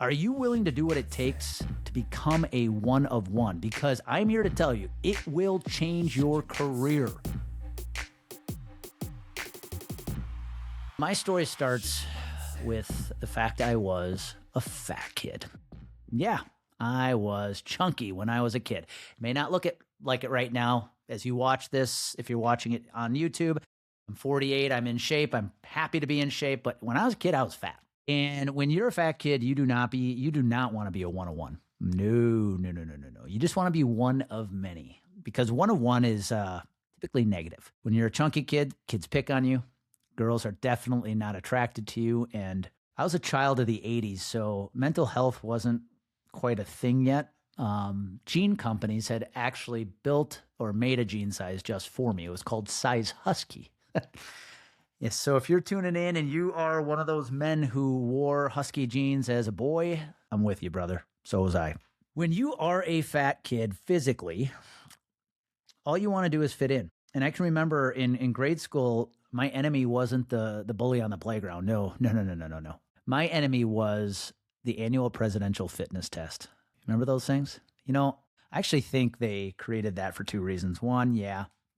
Are you willing to do what it takes to become a one of one? Because I'm here to tell you, it will change your career. My story starts with the fact I was a fat kid. Yeah, I was chunky when I was a kid. It may not look like it right now as you watch this, if you're watching it on YouTube. I'm 48, I'm in shape, I'm happy to be in shape, but when I was a kid, I was fat. And when you're a fat kid, you do not want to be a one-of-one. No. You just want to be one of many, because one of one is typically negative. When you're a chunky kid, kids pick on you. Girls are definitely not attracted to you. And I was a child of the 80s, so mental health wasn't quite a thing yet. Jean companies had actually built or made a jean size just for me. It was called Size Husky. Yes, so if you're tuning in and you are one of those men who wore husky jeans as a boy, I'm with you, brother. So was I. When you are a fat kid physically, all you want to do is fit in. And I can remember in grade school, my enemy wasn't the bully on the playground. No. My enemy was the annual presidential fitness test. Remember those things? You know, I actually think they created that for two reasons. One,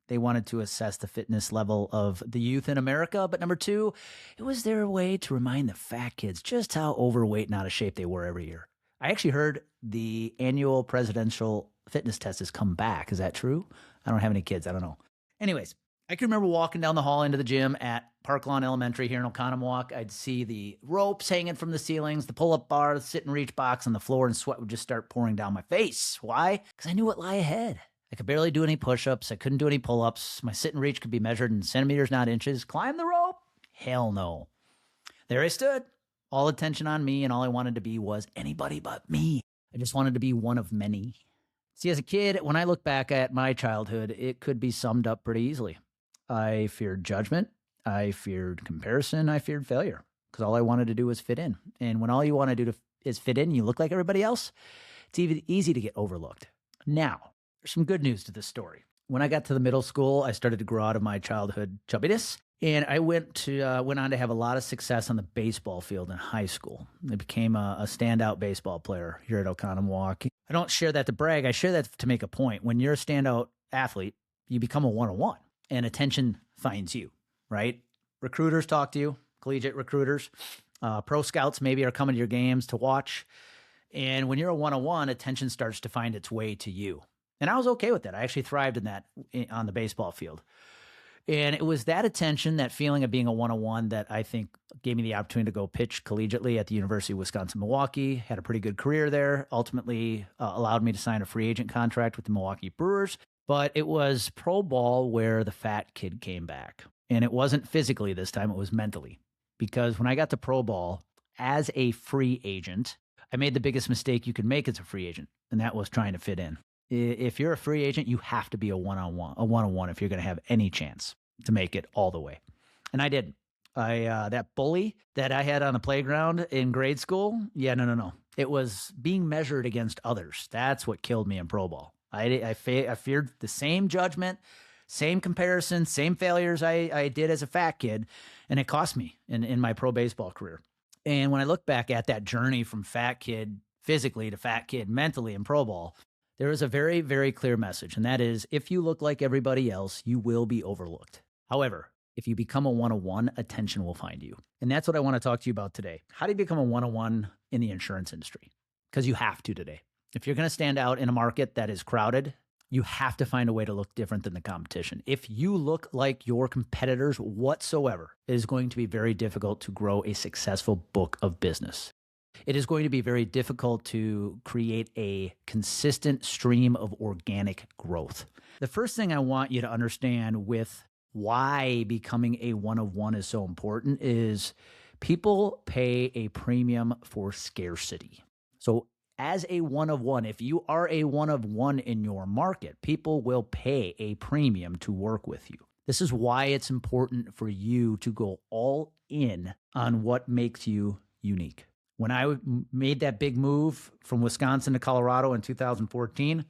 they wanted to assess the fitness level of the youth in America. But number two, it was their way to remind the fat kids just how overweight and out of shape they were every year. I actually heard the annual presidential fitness test has come back. Is that true? I don't have any kids. I don't know. Anyways, I can remember walking down the hall into the gym at Park Lawn Elementary here in Oconomowoc. I'd see the ropes hanging from the ceilings, the pull-up bar, the sit and reach box on the floor, and sweat would just start pouring down my face. Why? Because I knew what lay ahead. I could barely do any push-ups. I couldn't do any pull-ups. My sit and reach could be measured in centimeters, not inches. Climb the rope? Hell no. There I stood, all attention on me, and all I wanted to be was anybody but me. I just wanted to be one of many. See, as a kid, when I look back at my childhood, it could be summed up pretty easily. I feared judgment. I feared comparison. I feared failure, because all I wanted to do was fit in. And when all you want to do is fit in, you look like everybody else, it's easy to get overlooked. Now, there's some good news to this story. When I got to the middle school, I started to grow out of my childhood chubbiness, and I went on to have a lot of success on the baseball field in high school. I became a standout baseball player here at Oconomowoc. I don't share that to brag. I share that to make a point. When you're a standout athlete, you become a one-on-one, and attention finds you, right? Recruiters talk to you, collegiate recruiters. Pro scouts maybe are coming to your games to watch. And when you're a one-on-one, attention starts to find its way to you. And I was okay with that. I actually thrived in that on the baseball field. And it was that attention, that feeling of being a one-on-one, that I think gave me the opportunity to go pitch collegiately at the University of Wisconsin-Milwaukee. Had a pretty good career there. Ultimately allowed me to sign a free agent contract with the Milwaukee Brewers. But it was pro ball where the fat kid came back. And it wasn't physically this time, it was mentally. Because when I got to pro ball as a free agent, I made the biggest mistake you could make as a free agent, and that was trying to fit in. If you're a free agent, you have to be a one-on-one if you're going to have any chance to make it all the way. And I didn't. That bully that I had on the playground in grade school, no. It was being measured against others. That's what killed me in pro ball. I feared the same judgment, same comparison, same failures I did as a fat kid, and it cost me in my pro baseball career. And when I look back at that journey from fat kid physically to fat kid mentally in pro ball, there is a very, very clear message, and that is, if you look like everybody else, you will be overlooked. However, if you become a one-on-one, attention will find you. And that's what I want to talk to you about today. How do you become a one-on-one in the insurance industry? Because you have to today. If you're going to stand out in a market that is crowded, you have to find a way to look different than the competition. If you look like your competitors whatsoever, it is going to be very difficult to grow a successful book of business. It is going to be very difficult to create a consistent stream of organic growth. The first thing I want you to understand with why becoming a one-of-one is so important is people pay a premium for scarcity. So as a one-of-one, if you are a one-of-one in your market, people will pay a premium to work with you. This is why it's important for you to go all in on what makes you unique. When I made that big move from Wisconsin to Colorado in 2014,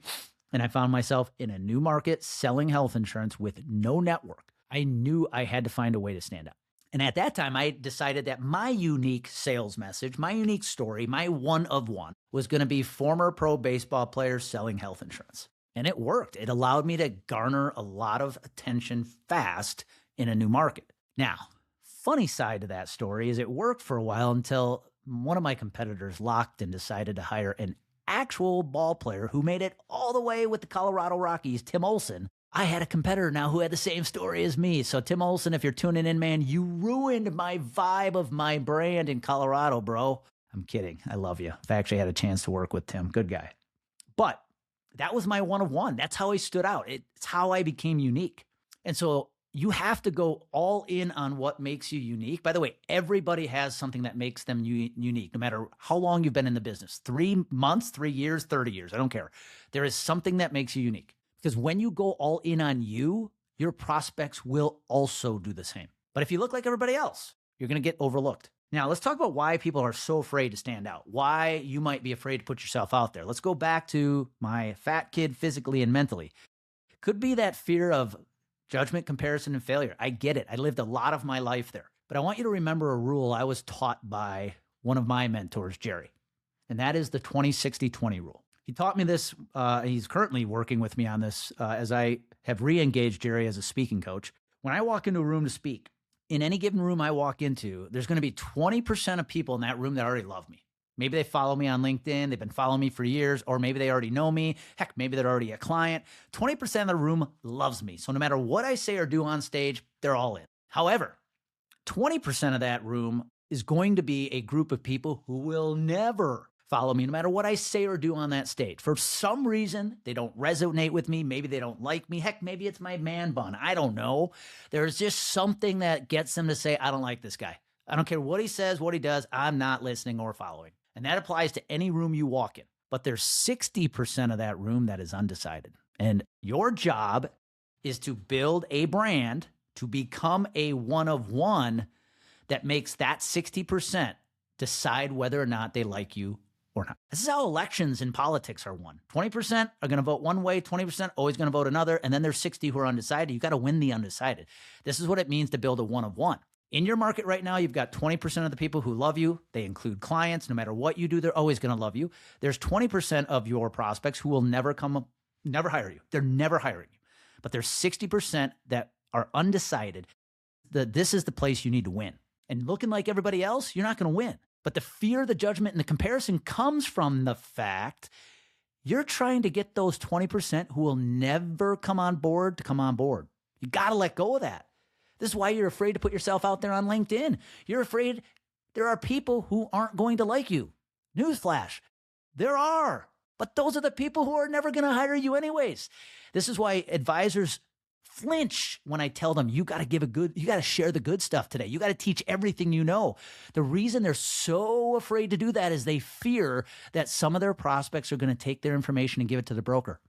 and I found myself in a new market selling health insurance with no network, I knew I had to find a way to stand out. And at that time, I decided that my unique sales message, my unique story, my one of one was going to be former pro baseball players selling health insurance. And it worked. It allowed me to garner a lot of attention fast in a new market. Now, funny side to that story is it worked for a while until one of my competitors locked and decided to hire an actual ball player who made it all the way with the Colorado Rockies, Tim Olson. I had a competitor now who had the same story as me. So Tim Olson, if you're tuning in, man, you ruined my vibe of my brand in Colorado, bro. I'm kidding. I love you. I've actually had a chance to work with Tim. Good guy. But that was my one of one. That's how I stood out. It's how I became unique. And so you have to go all in on what makes you unique. By the way, everybody has something that makes them unique, no matter how long you've been in the business. 3 months, 3 years, 30 years. I don't care. There is something that makes you unique. Because when you go all in on you, your prospects will also do the same. But if you look like everybody else, you're going to get overlooked. Now, let's talk about why people are so afraid to stand out, why you might be afraid to put yourself out there. Let's go back to my fat kid physically and mentally. Could be that fear of judgment, comparison, and failure. I get it. I lived a lot of my life there. But I want you to remember a rule I was taught by one of my mentors, Jerry, and that is the 20-60-20 rule. He taught me this. He's currently working with me on this as I have re-engaged Jerry as a speaking coach. When I walk into a room to speak, in any given room I walk into, there's going to be 20% of people in that room that already love me. Maybe they follow me on LinkedIn. They've been following me for years, or maybe they already know me. Heck, maybe they're already a client. 20% of the room loves me. So no matter what I say or do on stage, they're all in. However, 20% of that room is going to be a group of people who will never follow me no matter what I say or do on that stage. For some reason, they don't resonate with me. Maybe they don't like me. Heck, maybe it's my man bun. I don't know. There's just something that gets them to say, I don't like this guy. I don't care what he says, what he does. I'm not listening or following. And that applies to any room you walk in. But there's 60% of that room that is undecided. And your job is to build a brand to become a one of one that makes that 60% decide whether or not they like you or not. This is how elections in politics are won. 20% are going to vote one way, 20% always going to vote another, and then there's 60 who are undecided. You got to win the undecided. This is what it means to build a one of one. In your market right now, you've got 20% of the people who love you. They include clients. No matter what you do, they're always going to love you. There's 20% of your prospects who will never hire you. They're never hiring you. But there's 60% that are undecided. This is the place you need to win. And looking like everybody else, you're not going to win. But the fear, the judgment, and the comparison comes from the fact you're trying to get those 20% who will never come on board to come on board. You got to let go of that. This is why you're afraid to put yourself out there on LinkedIn. You're afraid there are people who aren't going to like you. Newsflash, there are. But those are the people who are never going to hire you anyways. This is why advisors flinch when I tell them, you got to share the good stuff today. You got to teach everything you know. The reason they're so afraid to do that is they fear that some of their prospects are going to take their information and give it to the broker.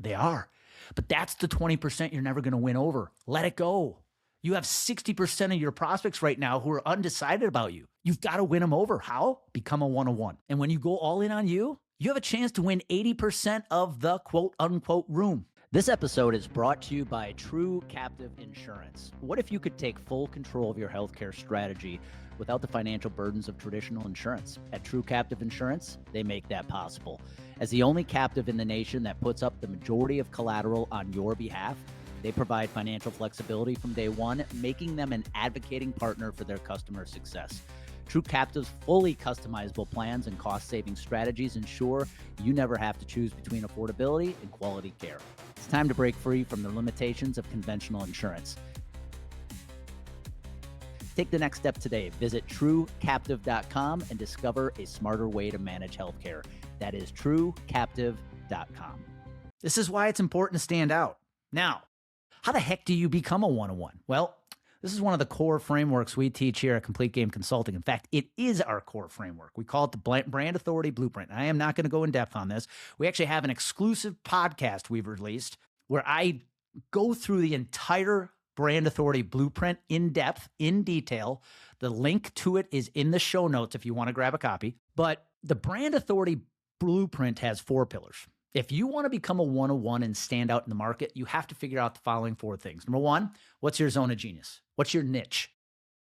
They are. But that's the 20% you're never going to win over. Let it go. You have 60% of your prospects right now who are undecided about you. You've got to win them over. How? Become a one-on-one. And when you go all in on you, you have a chance to win 80% of the quote unquote room. This episode is brought to you by True Captive Insurance. What if you could take full control of your healthcare strategy without the financial burdens of traditional insurance? At True Captive Insurance, they make that possible. As the only captive in the nation that puts up the majority of collateral on your behalf, they provide financial flexibility from day one, making them an advocating partner for their customer success. True Captive's fully customizable plans and cost-saving strategies ensure you never have to choose between affordability and quality care. It's time to break free from the limitations of conventional insurance. Take the next step today. Visit truecaptive.com and discover a smarter way to manage healthcare. That is truecaptive.com. This is why it's important to stand out. Now, how the heck do you become a one-on-one? Well, this is one of the core frameworks we teach here at Complete Game Consulting. In fact, it is our core framework. We call it the Brand Authority Blueprint. I am not going to go in depth on this. We actually have an exclusive podcast we've released where I go through the entire Brand Authority Blueprint in depth, in detail. The link to it is in the show notes if you want to grab a copy. But the Brand Authority Blueprint has 4 pillars. If you want to become a one-on-one and stand out in the market, you have to figure out the following 4 things. Number 1, what's your zone of genius? What's your niche?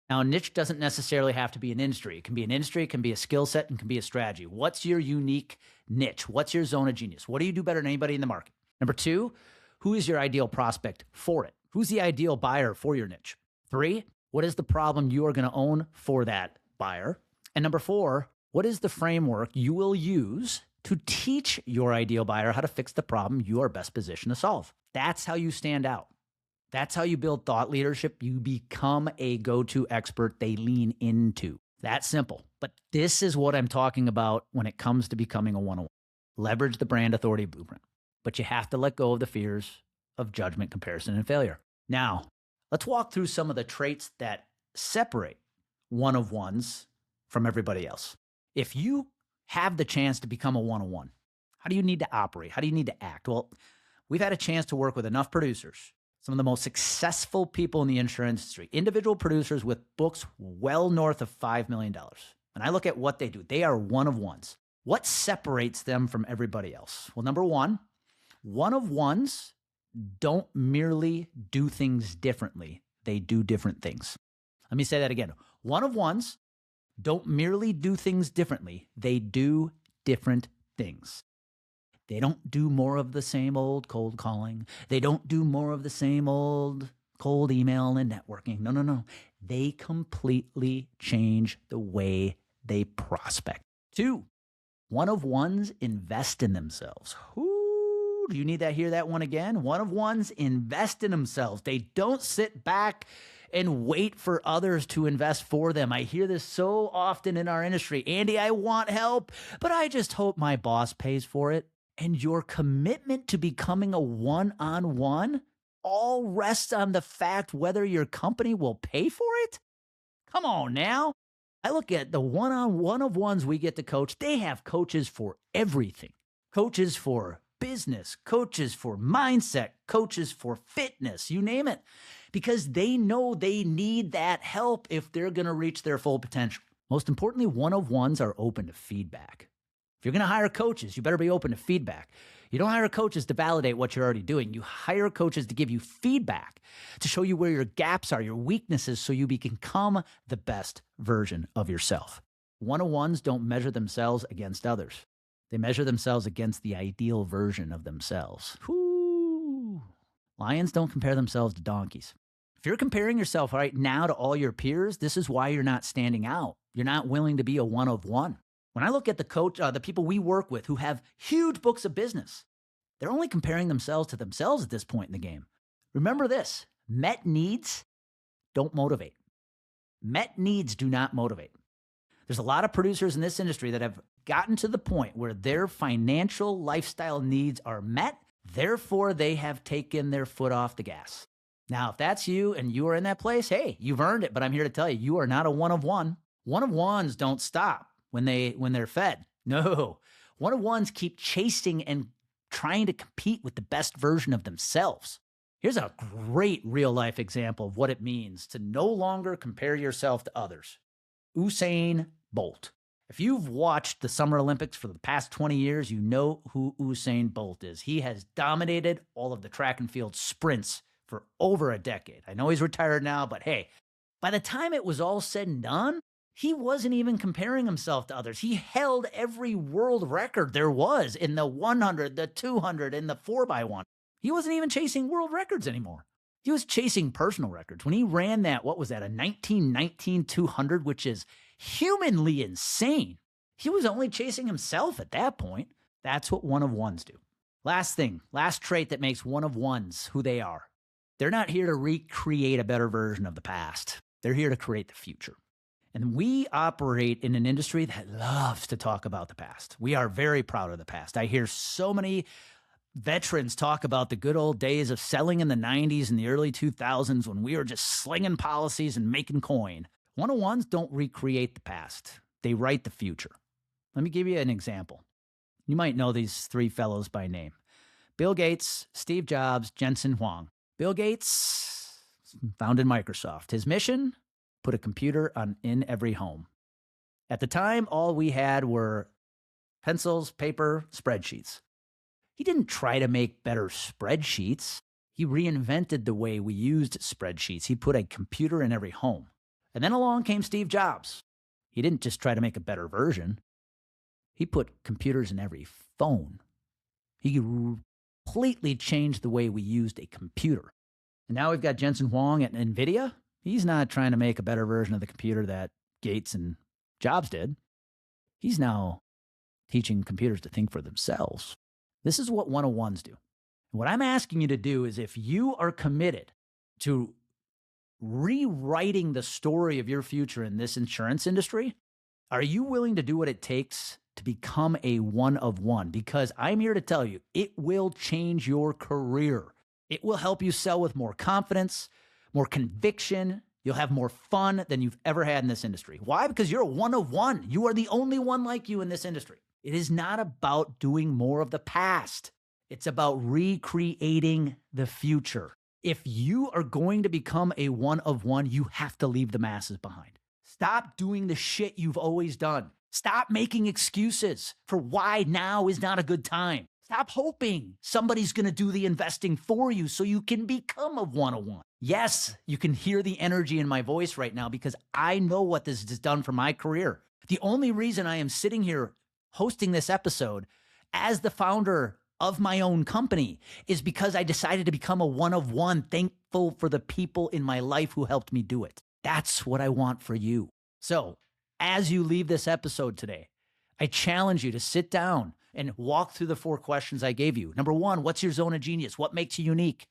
Now, a niche doesn't necessarily have to be an industry. It can be an industry, it can be a skill set, and it can be a strategy. What's your unique niche? What's your zone of genius? What do you do better than anybody in the market? Number 2, who is your ideal prospect for it? Who's the ideal buyer for your niche? 3, what is the problem you are going to own for that buyer? And number 4, what is the framework you will use to teach your ideal buyer how to fix the problem you are best positioned to solve? That's how you stand out. That's how you build thought leadership. You become a go-to expert they lean into. That's simple. But this is what I'm talking about when it comes to becoming a 101. Leverage the brand authority blueprint. But you have to let go of the fears of judgment, comparison, and failure. Now, let's walk through some of the traits that separate one-of-ones from everybody else. If you have the chance to become a 101, how do you need to operate? How do you need to act? Well, we've had a chance to work with enough producers, some of the most successful people in the insurance industry, individual producers with books well north of $5 million. And I look at what they do. They are one-of-ones. What separates them from everybody else? Well, number 1, one-of-ones don't merely do things differently. They do different things. Let me say that again. One-of-ones don't merely do things differently. They do different things. They don't do more of the same old cold calling. They don't do more of the same old cold email and networking. No. They completely change the way they prospect. 2, one-of-ones invest in themselves. Ooh, do you need to hear that one again? One-of-ones invest in themselves. They don't sit back and wait for others to invest for them. I hear this so often in our industry. Andy, I want help, but I just hope my boss pays for it. And your commitment to becoming a one-on-one all rests on the fact whether your company will pay for it? Come on now. I look at the one-on-one-of-ones we get to coach. They have coaches for everything. Coaches for business, coaches for mindset, coaches for fitness, you name it. Because they know they need that help if they're going to reach their full potential. Most importantly, one-of-ones are open to feedback. If you're going to hire coaches, you better be open to feedback. You don't hire coaches to validate what you're already doing. You hire coaches to give you feedback, to show you where your gaps are, your weaknesses, so you become the best version of yourself. One-on-ones don't measure themselves against others. They measure themselves against the ideal version of themselves. Whoo! Lions don't compare themselves to donkeys. If you're comparing yourself right now to all your peers, this is why you're not standing out. You're not willing to be a one-of-one. When I look at the people we work with who have huge books of business, they're only comparing themselves to themselves at this point in the game. Remember this, met needs don't motivate. Met needs do not motivate. There's a lot of producers in this industry that have gotten to the point where their financial lifestyle needs are met, therefore they have taken their foot off the gas. Now, if that's you and you are in that place, hey, you've earned it, but I'm here to tell you, you are not a one-of-one. One-of-ones don't stop when they're fed. No, one-of-ones keep chasing and trying to compete with the best version of themselves. Here's a great real-life example of what it means to no longer compare yourself to others. Usain Bolt. If you've watched the Summer Olympics for the past 20 years, you know who Usain Bolt is. He has dominated all of the track and field sprints for over a decade. I know he's retired now, but hey, by the time it was all said and done, he wasn't even comparing himself to others. He held every world record there was in the 100, the 200, and the 4x1. He wasn't even chasing world records anymore. He was chasing personal records. When he ran that, what was that, a 1919 200, which is humanly insane. He was only chasing himself at that point. That's what one-of-ones do. Last thing, last trait that makes one-of-ones who they are. They're not here to recreate a better version of the past. They're here to create the future. And we operate in an industry that loves to talk about the past. We are very proud of the past. I hear so many veterans talk about the good old days of selling in the 90s and the early 2000s when we were just slinging policies and making coin. One-on-ones don't recreate the past. They write the future. Let me give you an example. You might know these three fellows by name. Bill Gates, Steve Jobs, Jensen Huang. Bill Gates founded Microsoft. His mission? Put a computer in every home. At the time, all we had were pencils, paper, spreadsheets. He didn't try to make better spreadsheets. He reinvented the way we used spreadsheets. He put a computer in every home. And then along came Steve Jobs. He didn't just try to make a better version. He put computers in every phone. He completely changed the way we used a computer. And now we've got Jensen Huang at NVIDIA. He's not trying to make a better version of the computer that Gates and Jobs did. He's now teaching computers to think for themselves. This is what 101s do. What I'm asking you to do is, if you are committed to rewriting the story of your future in this insurance industry, are you willing to do what it takes to become a one of one? Because I'm here to tell you, it will change your career. It will help you sell with more confidence, more conviction. You'll have more fun than you've ever had in this industry. Why? Because you're a one of one. You are the only one like you in this industry. It is not about doing more of the past. It's about recreating the future. If you are going to become a one of one, you have to leave the masses behind. Stop doing the shit you've always done. Stop making excuses for why now is not a good time. Stop hoping somebody's going to do the investing for you so you can become a one-on-one. Yes, you can hear the energy in my voice right now because I know what this has done for my career. The only reason I am sitting here hosting this episode as the founder of my own company is because I decided to become a one-of-one, thankful for the people in my life who helped me do it. That's what I want for you. So as you leave this episode today, I challenge you to sit down and walk through the 4 questions I gave you. Number 1, what's your zone of genius? What makes you unique?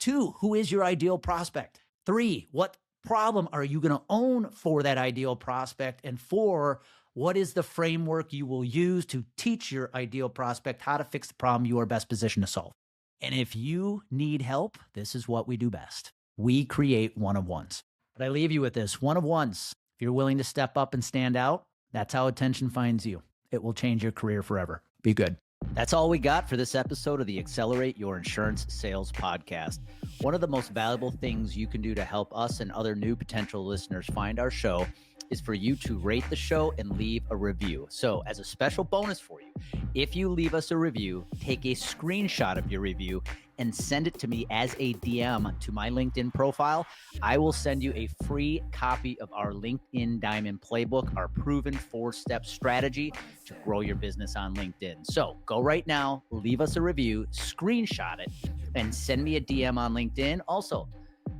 2, who is your ideal prospect? 3, what problem are you going to own for that ideal prospect? And 4, what is the framework you will use to teach your ideal prospect how to fix the problem you are best positioned to solve? And if you need help, this is what we do best. We create one-of-ones. But I leave you with this, one-of-ones. If you're willing to step up and stand out, that's how attention finds you. It will change your career forever. Be good. That's all we got for this episode of the Accelerate Your Insurance Sales Podcast. One of the most valuable things you can do to help us and other new potential listeners find our show is for you to rate the show and leave a review. So as a special bonus for you, if you leave us a review, take a screenshot of your review and send it to me as a DM to my LinkedIn profile. I will send you a free copy of our LinkedIn Diamond Playbook, our proven 4-step strategy to grow your business on LinkedIn. So go right now, leave us a review, screenshot it, and send me a DM on LinkedIn. Also,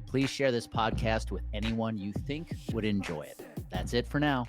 please share this podcast with anyone you think would enjoy it. That's it for now.